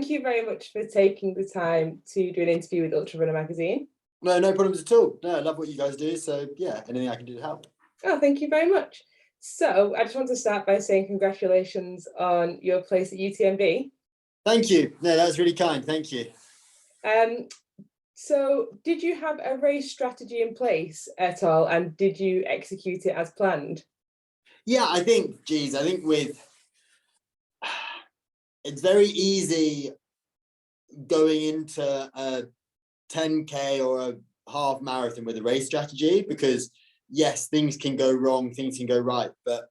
thank you very much for taking the time to do an interview with Ultrarunner magazine. No problems at all. No, I love what you guys do. So yeah, anything I can do to help. Oh, thank you very much. So I just want to start by saying congratulations on your place at UTMB. Thank you. No, that was really kind. Thank you. So did you have a race strategy in place at all, and did you execute it as planned? Yeah, I think it's very easy going into a 10K or a half marathon with a race strategy, because yes, things can go wrong, things can go right, but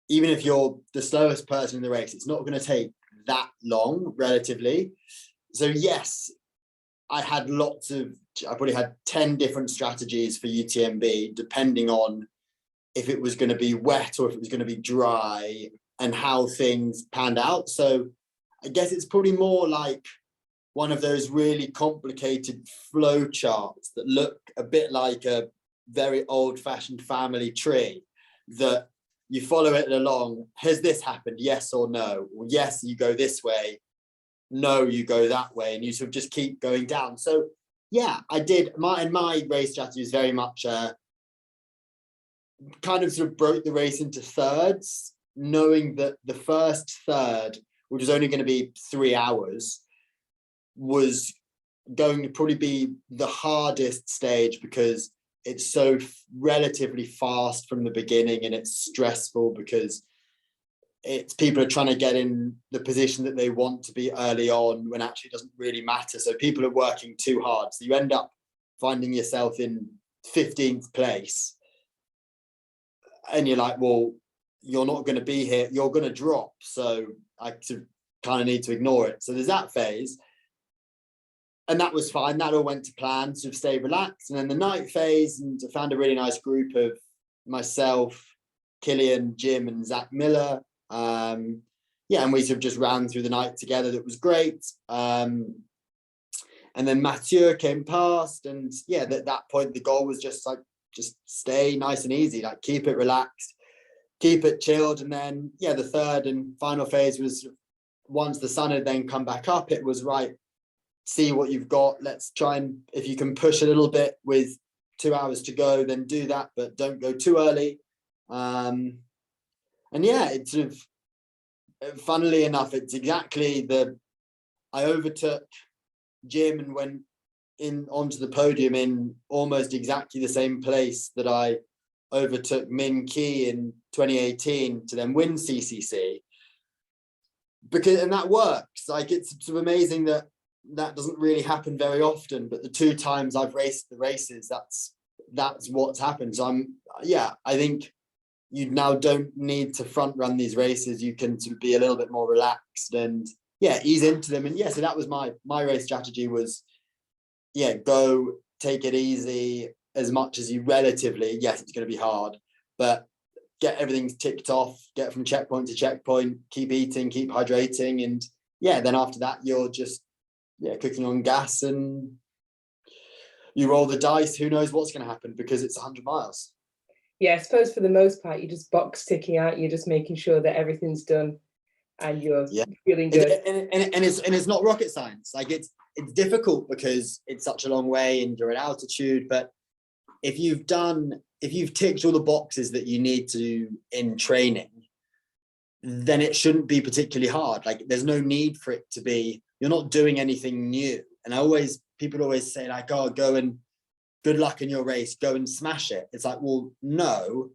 even if you're the slowest person in the race, it's not going to take that long relatively. So yes, I probably had 10 different strategies for UTMB, depending on if it was going to be wet or if it was going to be dry and how things panned out. So I guess it's probably more like one of those really complicated flow charts that look a bit like a very old-fashioned family tree, that you follow it along. Has this happened? Yes or no? Well, yes, you go this way. No, you go that way, and you sort of just keep going down. So yeah, I did. My race strategy is very much kind of sort of broke the race into thirds, knowing that the first third, which was only going to be 3 hours, was going to probably be the hardest stage, because it's so relatively fast from the beginning, and it's stressful because people are trying to get in the position that they want to be early on, when actually it doesn't really matter. So people are working too hard, so you end up finding yourself in 15th place, and you're like, well, you're not going to be here, you're going to drop. So I kind of need to ignore it. So there's that phase, and that was fine. That all went to plan, sort of stay relaxed. And then the night phase, and I found a really nice group of myself, Killian, Jim, and Zach Miller. Yeah, and we sort of just ran through the night together. That was great. And then Mathieu came past, and yeah, at that point the goal was just stay nice and easy, like keep it relaxed, keep it chilled. And then yeah, the third and final phase was, once the sun had then come back up, it was right, see what you've got. Let's try, and if you can push a little bit with 2 hours to go, then do that, but don't go too early. And yeah, it's sort of, funnily enough, it's exactly I overtook Jim and went onto the podium in almost exactly the same place that I overtook Min Key in 2018 to then win CCC. And that works. Like, it's sort of amazing that doesn't really happen very often, but the 2 times I've raced the races, that's what's happened. So I think you now don't need to front run these races. You can sort of be a little bit more relaxed and yeah, ease into them. And yeah, so that was my race strategy was, yeah, go take it easy as much as you relatively, yes, it's going to be hard, but get everything ticked off, get from checkpoint to checkpoint, keep eating, keep hydrating. And yeah, then after that, you're just, cooking on gas, and you roll the dice. Who knows what's going to happen, because it's 100 miles. Yeah, I suppose for the most part, you're just box ticking out. You're just making sure that everything's done, and you're feeling good. And it's not rocket science. Like, it's difficult because it's such a long way and you're at altitude. But if you've ticked all the boxes that you need to in training, then it shouldn't be particularly hard. Like, there's no need for it to be. You're not doing anything new. And people always say, like, oh, go and good luck in your race, go and smash it. It's like, well, no,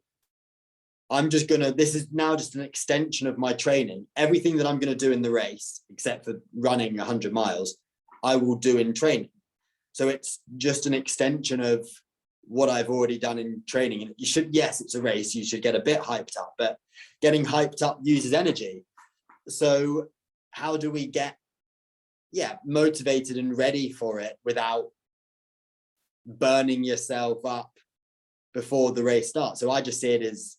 this is now just an extension of my training. Everything that I'm going to do in the race, except for running 100 miles, I will do in training. So it's just an extension of what I've already done in training. And yes, it's a race, you should get a bit hyped up, but getting hyped up uses energy. So how do we get, motivated and ready for it without burning yourself up before the race starts? So I just see it as,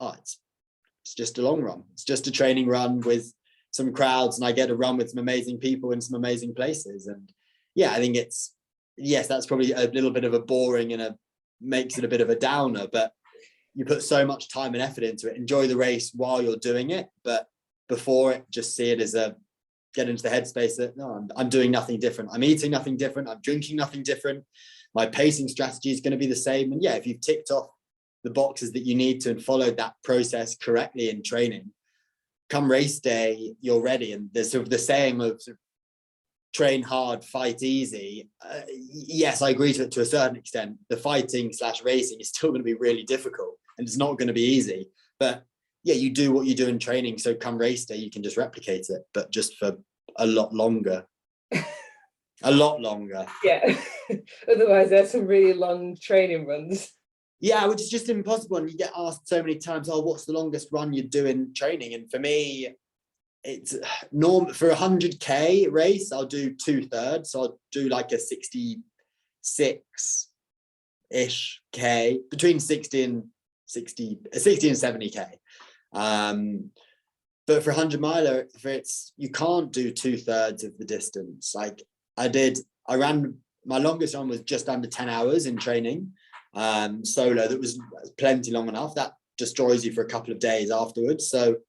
it's just a long run. It's just a training run with some crowds, and I get to run with some amazing people in some amazing places. And yeah, I think that's probably a little bit of a boring and makes it a bit of a downer, but you put so much time and effort into it. Enjoy the race while you're doing it, but before it, just see it as get into the headspace that no, I'm doing nothing different. I'm eating nothing different. I'm drinking nothing different. My pacing strategy is going to be the same. And yeah, if you've ticked off the boxes that you need to and followed that process correctly in training, come race day, you're ready. And there's sort of the saying of sort of, train hard, fight easy. Yes, I agree to it to a certain extent. The fighting / racing is still going to be really difficult and it's not going to be easy. But yeah, you do what you do in training. So come race day, you can just replicate it, but just for a lot longer. A lot longer. Yeah. Otherwise, there's some really long training runs. Yeah, which is just impossible. And you get asked so many times, oh, what's the longest run you do in training? And for me, it's normal for 100K race, I'll do 2/3. So I'll do like a 66-ish K, between 60 and 70K. But for 100 miler, you can't do 2/3 of the distance. Like I ran, my longest run was just under 10 hours in training, solo. That was plenty long enough. That destroys you for a couple of days afterwards. So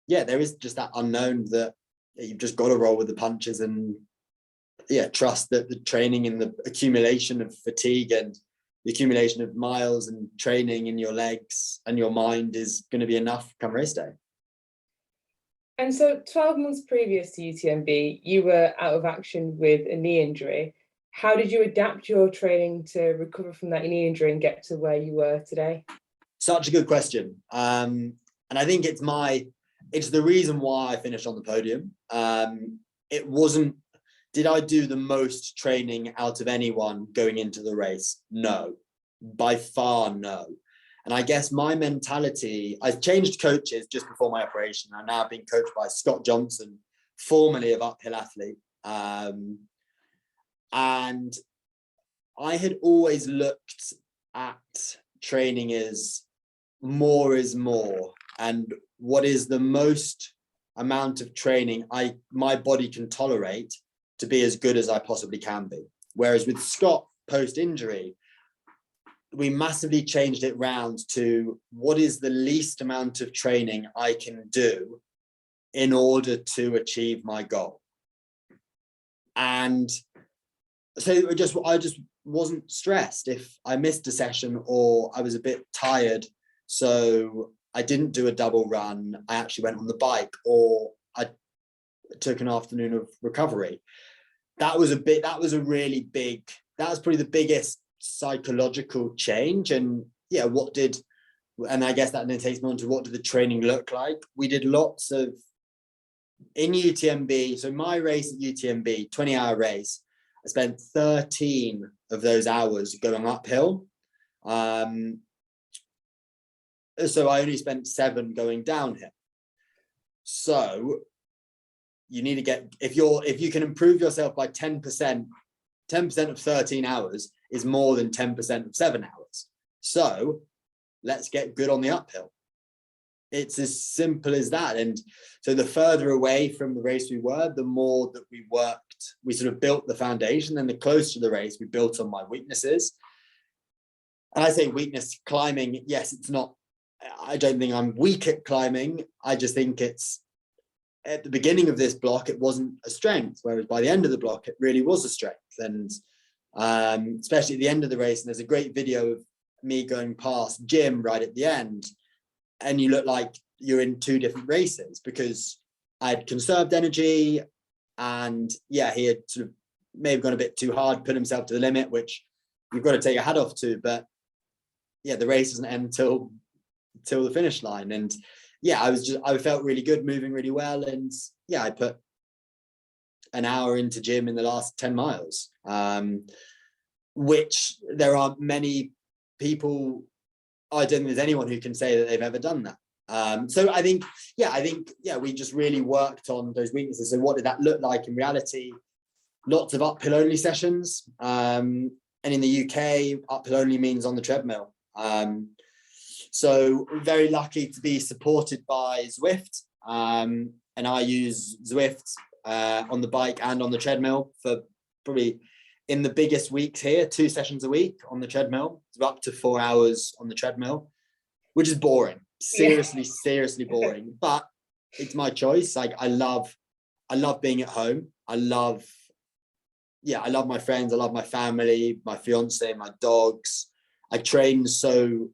yeah, there is just that unknown that you've just got to roll with the punches and yeah, trust that the training and the accumulation of fatigue and the accumulation of miles and training in your legs and your mind is going to be enough come race day. And so 12 months previous to UTMB, you were out of action with a knee injury. How did you adapt your training to recover from that knee injury and get to where you were today? Such a good question. And I think it's the reason why I finished on the podium. It wasn't, did I do the most training out of anyone going into the race? No, by far no. And I guess my mentality, I changed coaches just before my operation. I'm now being coached by Scott Johnson, formerly of Uphill Athlete. And I had always looked at training as more is more. And what is the most amount of training my body can tolerate to be as good as I possibly can be. Whereas with Scott post-injury, we massively changed it round to what is the least amount of training I can do in order to achieve my goal. And so I just wasn't stressed if I missed a session or I was a bit tired. So I didn't do a double run. I actually went on the bike or I took an afternoon of recovery. That was probably the biggest psychological change. And yeah, and I guess that then takes me on to what did the training look like? We did lots of, in UTMB, so my race at UTMB, 20-hour race, I spent 13 of those hours going uphill. So I only spent 7 going downhill. So you need to get, if you can improve yourself by 10% of 13 hours is more than 10% of 7 hours. So let's get good on the uphill. It's as simple as that. And so the further away from the race we were, the more that we worked, we sort of built the foundation. And the closer to the race, we built on my weaknesses. And I say weakness, climbing, yes, it's not, I don't think I'm weak at climbing. I just think it's, at the beginning of this block, it wasn't a strength, whereas by the end of the block, it really was a strength. And especially at the end of the race, and there's a great video of me going past Jim right at the end, and you look like you're in 2 different races because I had conserved energy, and yeah, he had sort of maybe gone a bit too hard, put himself to the limit, which you've got to take your hat off to. But yeah, the race doesn't end till the finish line. And yeah, I felt really good, moving really well. And yeah, I put an hour into gym in the last 10 miles, which there aren't many people, I don't think there's anyone who can say that they've ever done that. So I think, we just really worked on those weaknesses. So what did that look like in reality? Lots of uphill only sessions. And in the UK, uphill only means on the treadmill. So very lucky to be supported by Zwift. And I use Zwift on the bike and on the treadmill for probably in the biggest weeks here, 2 sessions a week on the treadmill, up to 4 hours on the treadmill, which is boring, seriously boring, but it's my choice. Like I love love being at home. I love my friends. I love my family, my fiance, my dogs. I train so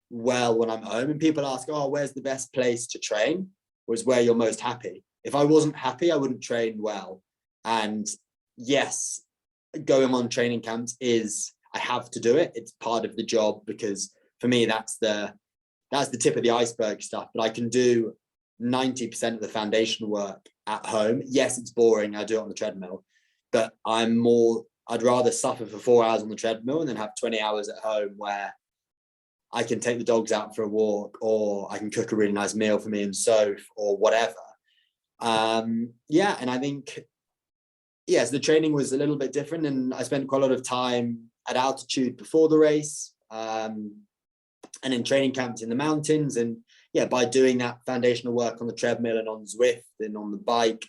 well when I'm home, and people ask, oh, where's the best place to train? Was where you're most happy. If I wasn't happy, I wouldn't train well. And yes, going on training camps I have to do it. It's part of the job, because for me, that's the tip of the iceberg stuff. But I can do 90% of the foundational work at home. Yes, it's boring. I do it on the treadmill, but I'd rather suffer for 4 hours on the treadmill and then have 20 hours at home where I can take the dogs out for a walk, or I can cook a really nice meal for me and Soph, or whatever. And I think, yes, the training was a little bit different, and I spent quite a lot of time at altitude before the race, and in training camps in the mountains. And by doing that foundational work on the treadmill and on Zwift and on the bike,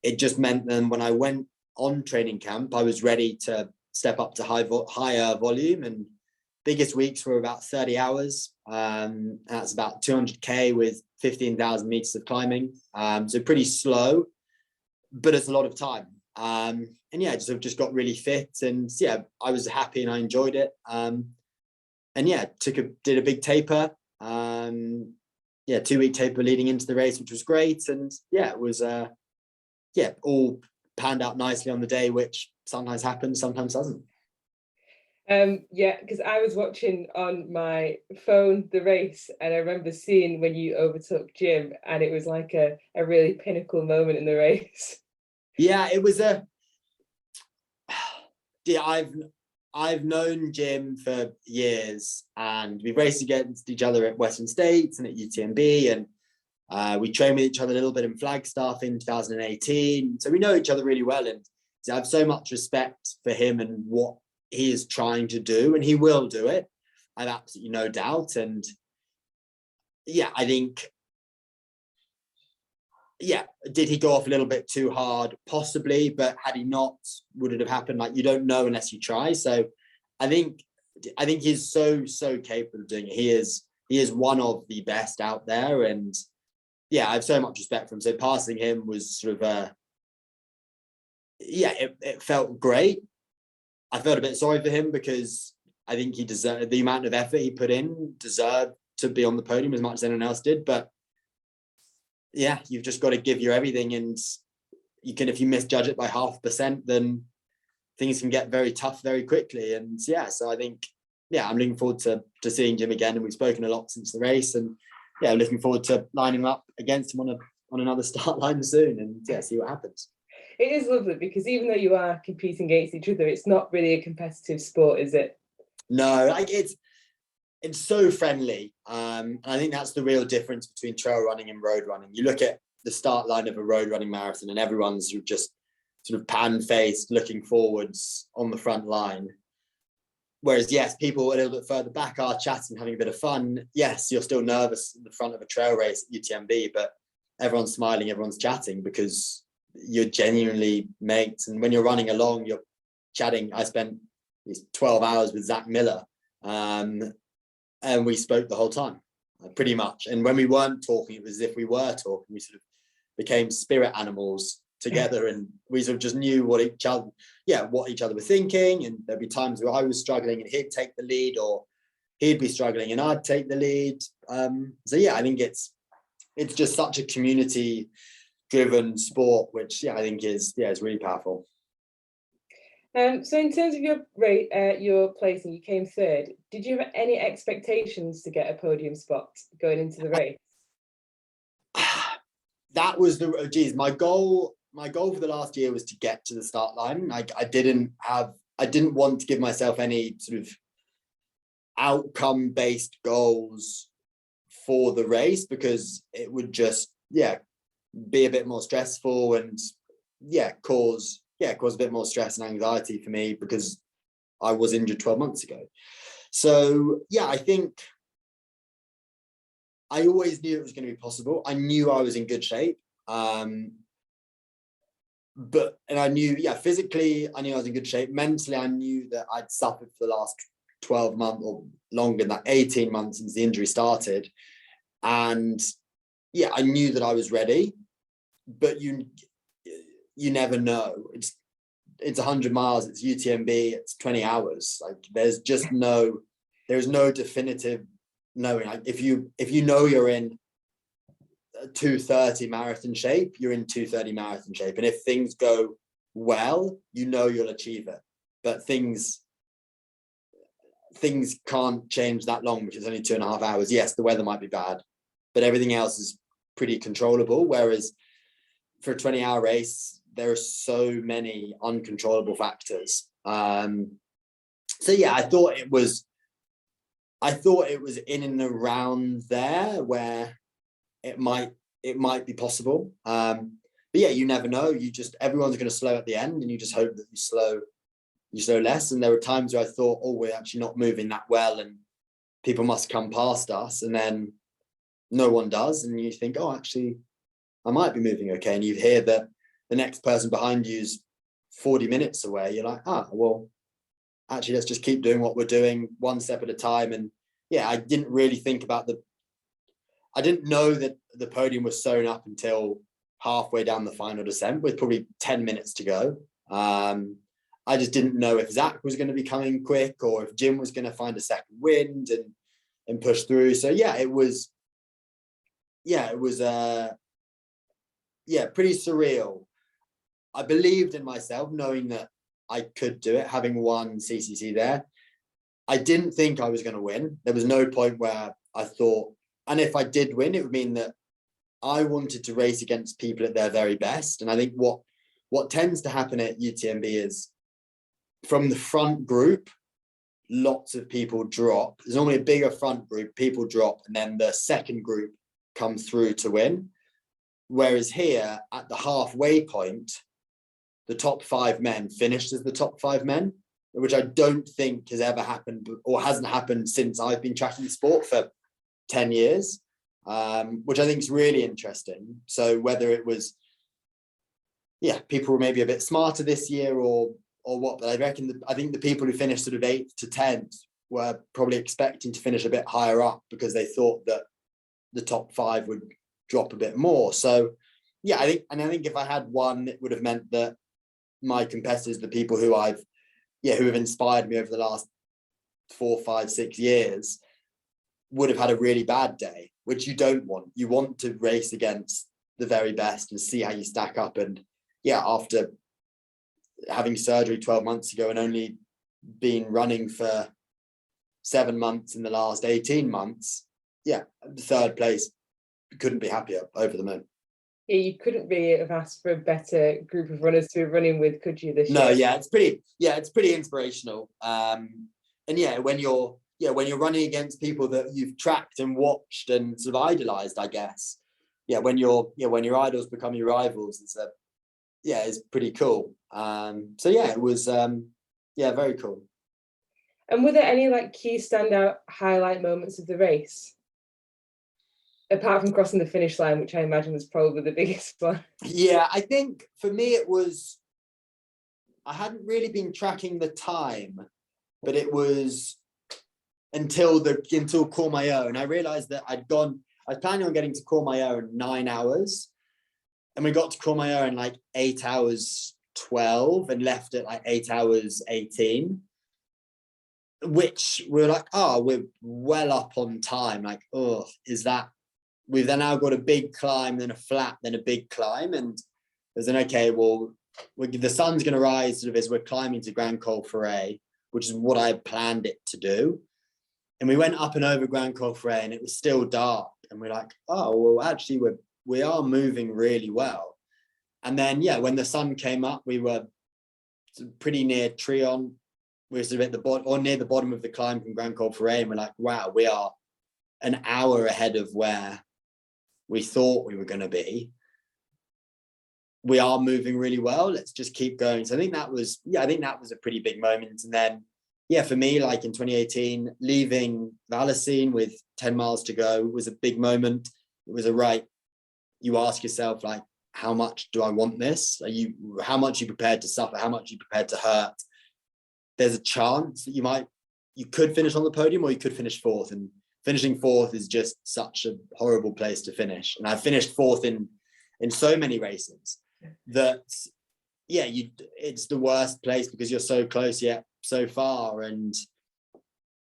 it just meant then when I went on training camp, I was ready to step up to higher volume, and biggest weeks were about 30 hours. That's about 200K with 15,000 meters of climbing. So pretty slow, but it's a lot of time. Just got really fit, and I was happy and I enjoyed it. Did a big taper. 2-week taper leading into the race, which was great. And it was all panned out nicely on the day, which sometimes happens, sometimes doesn't. Because I was watching on my phone the race, and I remember seeing when you overtook Jim, and it was like a really pinnacle moment in the race. Yeah, it was I've known Jim for years, and we raced against each other at Western States and at UTMB, and we trained with each other a little bit in Flagstaff in 2018. So we know each other really well, and I have so much respect for him and what he is trying to do, and he will do it. I have absolutely no doubt. And I think, did he go off a little bit too hard? Possibly, but had he not, would it have happened? Like, you don't know unless you try. So I think he's so capable of doing it. He is one of the best out there, and I have so much respect for him. So passing him was sort of it felt great. I felt a bit sorry for him, because I think he deserved the amount of effort he put in, deserved to be on the podium as much as anyone else did. But you've just got to give your everything, and if you misjudge it by 0.5%, then things can get very tough very quickly. And so I think, I'm looking forward to seeing Jim again, and we've spoken a lot since the race, and looking forward to lining up against him on another start line soon, and see what happens. It is lovely, because even though you are competing against each other, it's not really a competitive sport, is it? No, it's so friendly. And I think that's the real difference between trail running and road running. You look at the start line of a road running marathon, and everyone's just sort of pan-faced, looking forwards on the front line. Whereas, people a little bit further back are chatting, having a bit of fun. Yes, you're still nervous in the front of a trail race at UTMB, but everyone's smiling, everyone's chatting, because you're genuinely mates. And when you're running along, you're chatting. I spent these 12 hours with Zach Miller, and we spoke the whole time, pretty much. And when we weren't talking, it was as if we were talking. We sort of became spirit animals together, and we sort of just knew what each other were thinking. And there'd be times where I was struggling and he'd take the lead, or he'd be struggling and I'd take the lead. I think it's just such a community driven sport, which I think is really powerful. So in terms of your placing, you came third. Did you have any expectations to get a podium spot going into the race? That was my goal. My goal for the last year was to get to the start line. I didn't want to give myself any sort of outcome based goals for the race, because it would just be a bit more stressful, and cause a bit more stress and anxiety for me, because I was injured 12 months ago. So I think I always knew it was going to be possible. I knew I was in good shape, and I knew physically I knew I was in good shape. Mentally, I knew that I'd suffered for the last 12 months or longer than that, 18 months since the injury started, and I knew that I was ready. But you never know. It's 100 miles, it's UTMB, it's 20 hours. Like there's no definitive knowing. Like if you know you're in 2:30 marathon shape, you're in 2:30 marathon shape. And if things go well, you know you'll achieve it. But things can't change that long, which is only 2.5 hours. Yes, the weather might be bad, but everything else is pretty controllable. Whereas for a 20-hour race, there are so many uncontrollable factors. So yeah, I thought it was in and around there where it might be possible. But yeah, you never know. Everyone's going to slow at the end, and you just hope that you slow less. And there were times where I thought, oh, we're actually not moving that well, and people must come past us, and then no one does, and you think, oh, actually, I might be moving okay. And you hear that the next person behind you is 40 minutes away. You're like, well, actually, let's just keep doing what we're doing, one step at a time. And yeah, I didn't really think about I didn't know that the podium was sewn up until halfway down the final descent with probably 10 minutes to go. I just didn't know if Zach was going to be coming quick or if Jim was going to find a second wind and push through. So yeah, it was pretty surreal. I believed in myself, knowing that I could do it, having won CCC there. I didn't think I was going to win. There was no point where I thought, and if I did win, it would mean that I wanted to race against people at their very best. And I think what tends to happen at UTMB is from the front group, lots of people drop. There's normally a bigger front group, people drop, and then the second group comes through to win. Whereas here at the halfway point, the top 5 men finished as the top 5 men, which I don't think has ever happened or hasn't happened since I've been tracking the sport for 10 years, which I think is really interesting. So whether it was, people were maybe a bit smarter this year or what, but I think the people who finished sort of 8th to 10th were probably expecting to finish a bit higher up because they thought that the top 5 would drop a bit more. So yeah, I think if I had won, it would have meant that my competitors, the people who have inspired me over the last 4, 5, 6 years, would have had a really bad day, which you don't want. You want to race against the very best and see how you stack up. And yeah, after having surgery 12 months ago and only been running for 7 months in the last 18 months, third place, couldn't be happier, over the moon. Yeah, you couldn't really have asked for a better group of runners to be running with, could you, this year? No, it's pretty inspirational. And when you're running against people that you've tracked and watched and sort of idolized, I guess. When your idols become your rivals, it's pretty cool. It was very cool. And were there any key standout highlight moments of the race? Apart from crossing the finish line, which I imagine was probably the biggest one. Yeah, I think for me it was, I hadn't really been tracking the time, but it was until Courmayeur, and I realized that I was planning on getting to Courmayeur in 9 hours, and we got to Courmayeur in 8 hours 12 and left at 8 hours 18, which we're we're well up on time. We've then now got a big climb, then a flat, then a big climb. And there's the sun's going to rise sort of as we're climbing to Grand Col Ferret, which is what I had planned it to do. And we went up and over Grand Col Ferret and it was still dark. And we're actually we are moving really well. And then, when the sun came up, we were pretty near Trion. We were sort of at the bottom or near the bottom of the climb from Grand Col Ferret. And we're like, wow, we are an hour ahead of where we thought we were going to be. We are moving really well. Let's just keep going. So I think that was a pretty big moment. And then, for me, in 2018, leaving Valacine with 10 miles to go was a big moment. It was you ask yourself, how much do I want this? How much are you prepared to suffer? How much are you prepared to hurt? There's a chance that you could finish on the podium or you could finish 4th, and finishing 4th is just such a horrible place to finish. And I finished 4th in so many races that yeah, it's the worst place because you're so close yet so far, and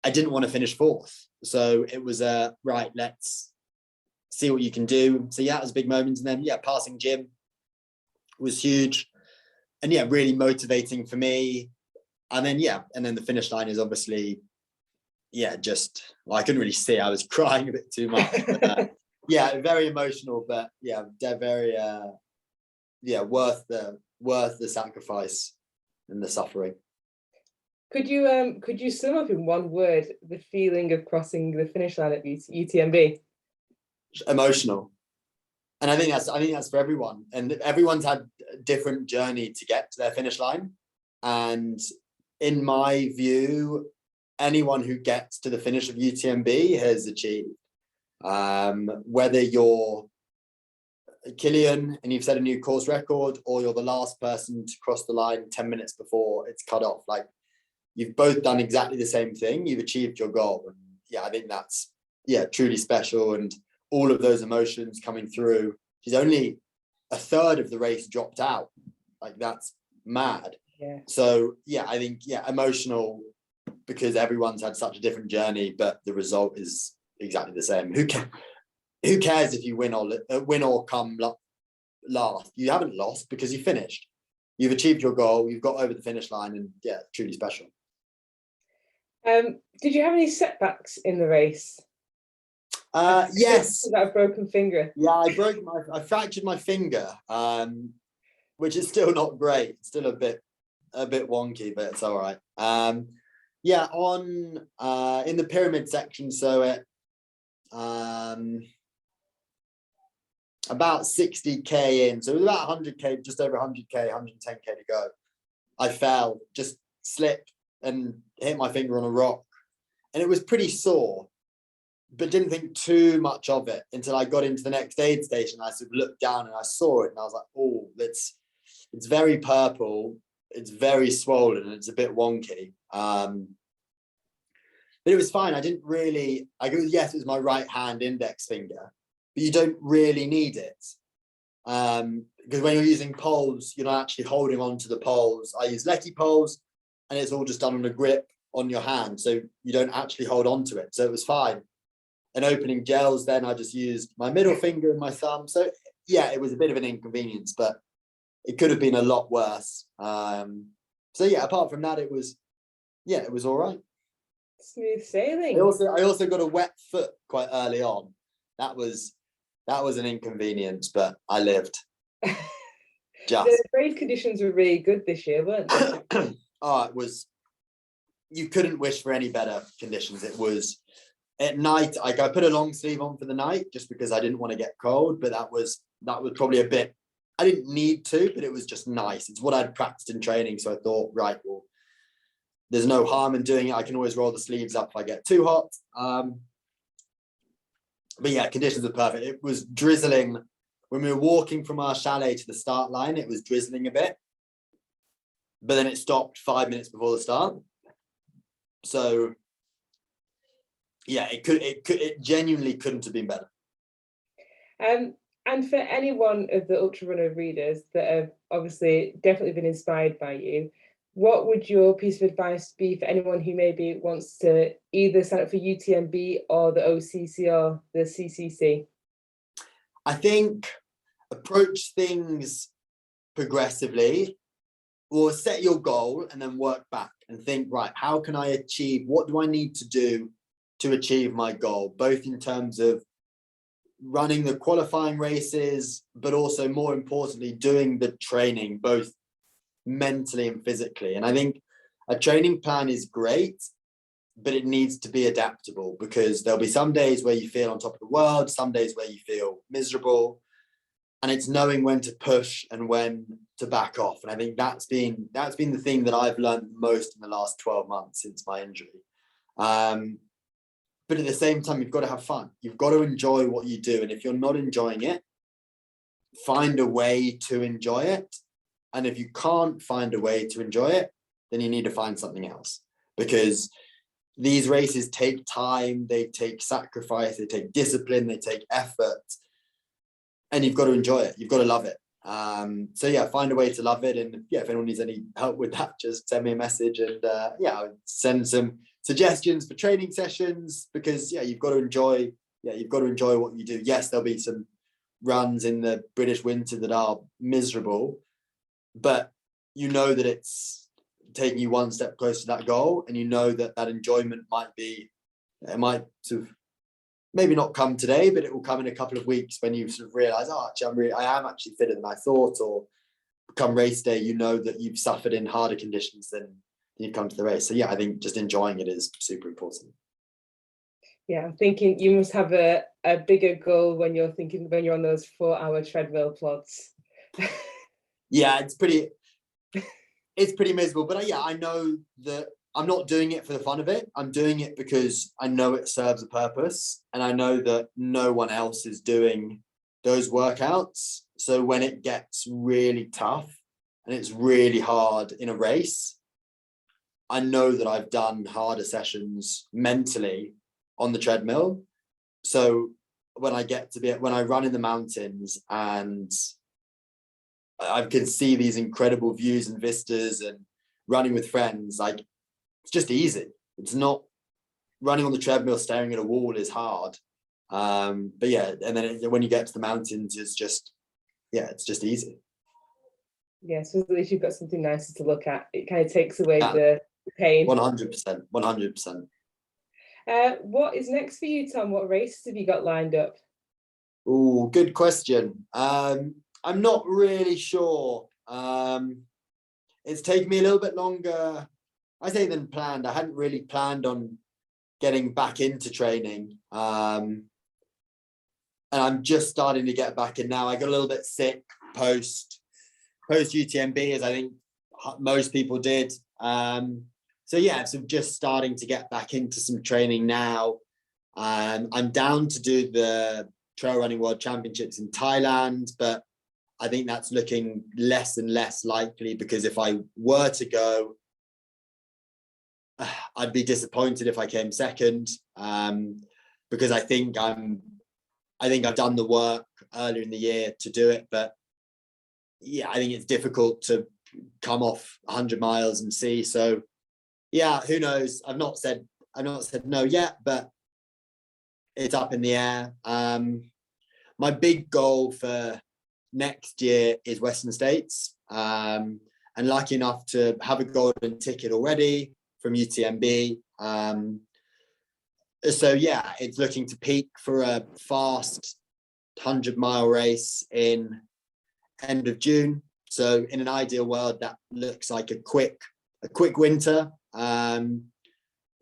I didn't want to finish fourth. So it was right, let's see what you can do. So yeah, it was a big moment. And then yeah, passing Jim was huge, and yeah, really motivating for me. And then the finish line is obviously, just, well, I couldn't really see, I was crying a bit too much, but, very emotional, but they're very worth the sacrifice and the suffering. Could you sum up in one word the feeling of crossing the finish line at UTMB? Emotional. And I think that's for everyone, and everyone's had a different journey to get to their finish line. And in my view, anyone who gets to the finish of UTMB has achieved. Whether you're Killian and you've set a new course record, or you're the last person to cross the line 10 minutes before it's cut off, like, you've both done exactly the same thing. You've achieved your goal. And I think that's truly special. And all of those emotions coming through. She's only a third of the race dropped out. Like, that's mad. Yeah. So I think emotional, because everyone's had such a different journey, but the result is exactly the same. Who cares if you win or come last? You haven't lost because you finished. You've achieved your goal. You've got over the finish line, and truly special. Did you have any setbacks in the race? Yes. That broken finger. Yeah, I fractured my finger, which is still not great. It's still a bit wonky, but it's all right. In the pyramid section, so at about 60k in, so it was about 100k, just over 100k, 110k to go. I fell, just slipped and hit my finger on a rock, and it was pretty sore, but didn't think too much of it until I got into the next aid station. I sort of looked down and I saw it, and I was like, oh, it's very purple, it's very swollen, and it's a bit wonky. But it was fine. I didn't really, yes, it was my right hand index finger, but you don't really need it. Because when you're using poles, you're not actually holding on to the poles. I use Lecky poles, and it's all just done on a grip on your hand, so you don't actually hold on to it. So it was fine. And opening gels, then I just used my middle finger and my thumb. So it was a bit of an inconvenience, but it could have been a lot worse. Apart from that, it was all right. Smooth sailing. I also got a wet foot quite early on. That was an inconvenience, but I lived. The race conditions were really good this year, weren't they? It was. You couldn't wish for any better conditions. It was at night. I put a long sleeve on for the night just because I didn't want to get cold, but that was probably a bit. I didn't need to, but it was just nice. It's what I'd practiced in training, so I thought, right, well, there's no harm in doing it. I can always roll the sleeves up if I get too hot. But conditions were perfect. It was drizzling when we were walking from our chalet to the start line. It was drizzling a bit, but then it stopped 5 minutes before the start. So it genuinely couldn't have been better. And for any one of the Ultrarunner readers that have obviously definitely been inspired by you, what would your piece of advice be for anyone who maybe wants to either sign up for UTMB or the OCC or the CCC? I think approach things progressively, or set your goal and then work back and think, right, how can I achieve, what do I need to do to achieve my goal, both in terms of running the qualifying races, but also more importantly, doing the training, both mentally and physically. And I think a training plan is great, but it needs to be adaptable, because there'll be some days where you feel on top of the world, some days where you feel miserable, and it's knowing when to push and when to back off. And I think that's been the thing that I've learned most in the last 12 months since my injury. But at the same time, you've got to have fun. You've got to enjoy what you do. And if you're not enjoying it, find a way to enjoy it. And if you can't find a way to enjoy it, then you need to find something else, because these races take time, they take sacrifice, they take discipline, they take effort, and you've got to enjoy it. You've got to love it. So yeah, find a way to love it. And yeah, if anyone needs any help with that, just send me a message, and yeah, I'll send some suggestions for training sessions, because yeah, you've got to enjoy what you do. Yes, there'll be some runs in the British winter that are miserable, but you know that it's taking you one step closer to that goal, and you know that that enjoyment might sort of maybe not come today, but it will come in a couple of weeks when you sort of realize, oh, actually, I am actually fitter than I thought. Or come race day, you know that you've suffered in harder conditions than you come to the race. So yeah, I think just enjoying it is super important. Yeah, I'm thinking you must have a bigger goal when you're on those 4-hour treadmill plods. Yeah, it's pretty miserable, but yeah, I know that I'm not doing it for the fun of it. I'm doing it because I know it serves a purpose, and I know that no one else is doing those workouts. So when it gets really tough and it's really hard in a race, I know that I've done harder sessions mentally on the treadmill. So when I run in the mountains and I can see these incredible views and vistas, and running with friends, like, it's just easy. It's not running on the treadmill staring at a wall is hard. But yeah, and then when you get to the mountains, it's just easy. Yeah, so at least you've got something nicer to look at. It kind of takes away the pain. 100%. What is next for you, Tom? What races have you got lined up? Oh, good question. I'm not really sure. It's taken me a little bit longer, I say, than planned. I hadn't really planned on getting back into training. And I'm just starting to get back in now. I got a little bit sick post UTMB, as I think most people did. So yeah, so just starting to get back into some training now. I'm down to do the Trail Running World Championships in Thailand, but I think that's looking less and less likely, because if I were to go, I'd be disappointed if I came second, because I think I've done the work earlier in the year to do it. But yeah, I think it's difficult to come off 100 miles and see. So yeah, who knows? I've not said no yet, but it's up in the air. My big goal for next year is Western States. And lucky enough to have a golden ticket already from UTMB. So yeah, it's looking to peak for a fast 100-mile race in end of June. So in an ideal world, that looks like a quick winter,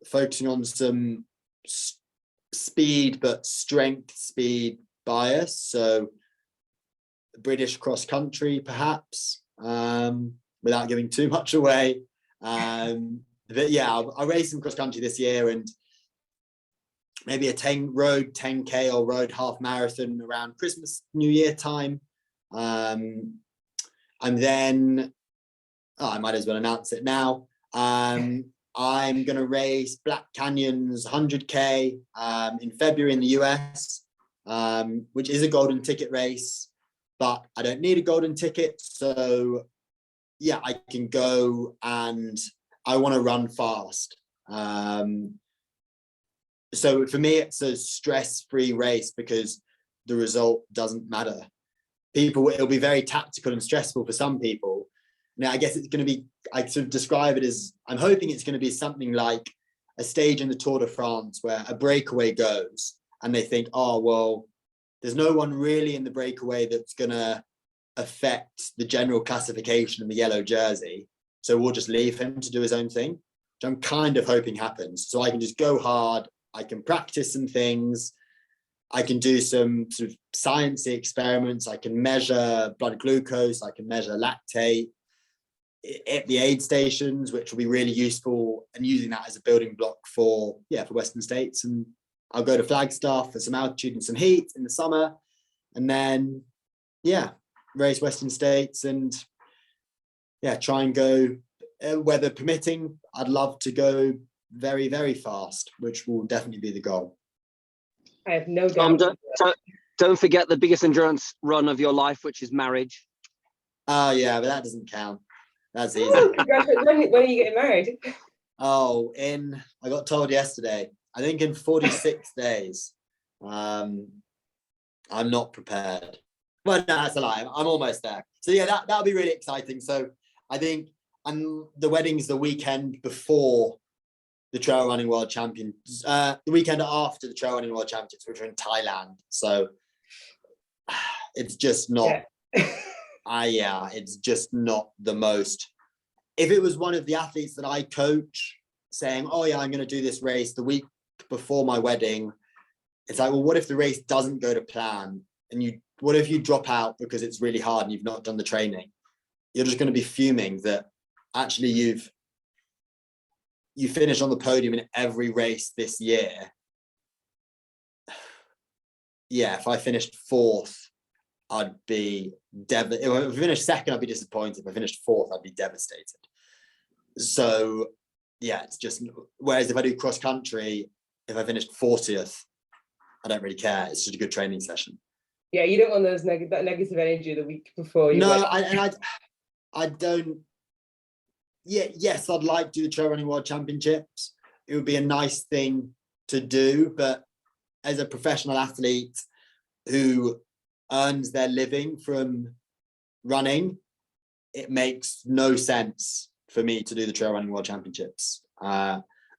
focusing on some speed, but speed bias. So British cross country, perhaps, without giving too much away. But yeah, I'll race some cross country this year, and maybe a road 10K or road half marathon around Christmas, New Year time. And then I might as well announce it now. I'm going to race Black Canyon's 100K in February in the US, which is a golden ticket race, but I don't need a golden ticket. So yeah, I can go, and I want to run fast. So for me, it's a stress-free race because the result doesn't matter. It'll be very tactical and stressful for some people. Now, I guess it's going to be, I sort of describe it as, I'm hoping it's going to be something like a stage in the Tour de France where a breakaway goes and they think, oh, well, there's no one really in the breakaway that's going to affect the general classification in the yellow jersey. So we'll just leave him to do his own thing, which I'm kind of hoping happens. So I can just go hard. I can practice some things. I can do some sort of sciencey experiments. I can measure blood glucose. I can measure lactate at the aid stations, which will be really useful, and using that as a building block for Western States. And I'll go to Flagstaff for some altitude and some heat in the summer, and then race Western States, and try and go, weather permitting. I'd love to go very, very fast, which will definitely be the goal. I have no doubt. Don't forget the biggest endurance run of your life, which is marriage. Oh yeah, but that doesn't count. That's easy. Oh, congratulations. When are you getting married? Oh, I got told yesterday, I think in 46 days. I'm not prepared. Well, no, that's a lie. I'm almost there. So yeah, that'll be really exciting. So I think, and the wedding's the weekend before the Trail Running World Champions, the weekend after the Trail Running World Championships, which are in Thailand. So it's just not, it's just not the most. If it was one of the athletes that I coach saying, oh yeah, I'm going to do this race the week before my wedding, it's like, well, what if the race doesn't go to plan? And what if you drop out because it's really hard and you've not done the training? You're just going to be fuming that actually you finished on the podium in every race this year. Yeah, if I finished fourth, I'd be devastated. If I finished second, I'd be disappointed. If I finished fourth, I'd be devastated. So yeah, it's just, whereas if I do cross country, if I finished 40th, I don't really care. It's just a good training session. Yeah, you don't want those that negative energy the week before. I don't. Yeah, yes, I'd like to do the Trail Running World Championships. It would be a nice thing to do, but as a professional athlete who earns their living from running, it makes no sense for me to do the Trail Running World Championships.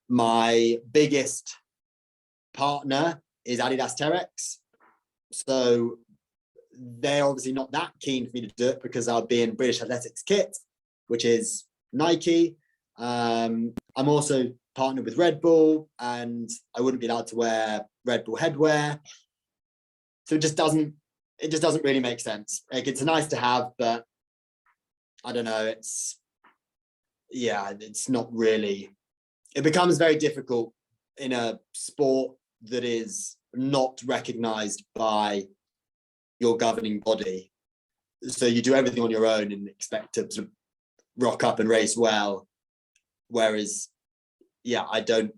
My biggest partner is Adidas Terex, so they're obviously not that keen for me to do it because I'll be in British Athletics kit, which is Nike. I'm also partnered with Red Bull, and I wouldn't be allowed to wear Red Bull headwear. So it just doesn't really make sense. Like, it's nice to have, but I don't know. It's not really. It becomes very difficult in a sport that is not recognized by your governing body. So you do everything on your own and expect to sort of rock up and race well. Whereas, I don't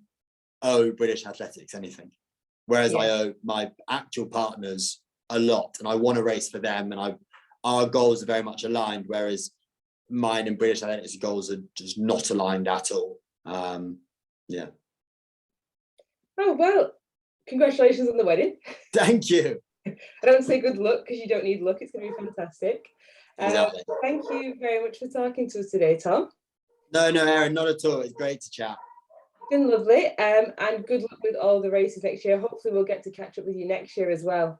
owe British Athletics anything. Whereas I owe my actual partners a lot, and I want to race for them, and our goals are very much aligned. Whereas mine and British Athletics goals are just not aligned at all. Oh, well, congratulations on the wedding. Thank you. I don't say good luck because you don't need luck. It's going to be fantastic. Exactly. Thank you very much for talking to us today, Tom. No, Eryn, not at all. It's great to chat. It's been lovely. And good luck with all the races next year. Hopefully we'll get to catch up with you next year as well.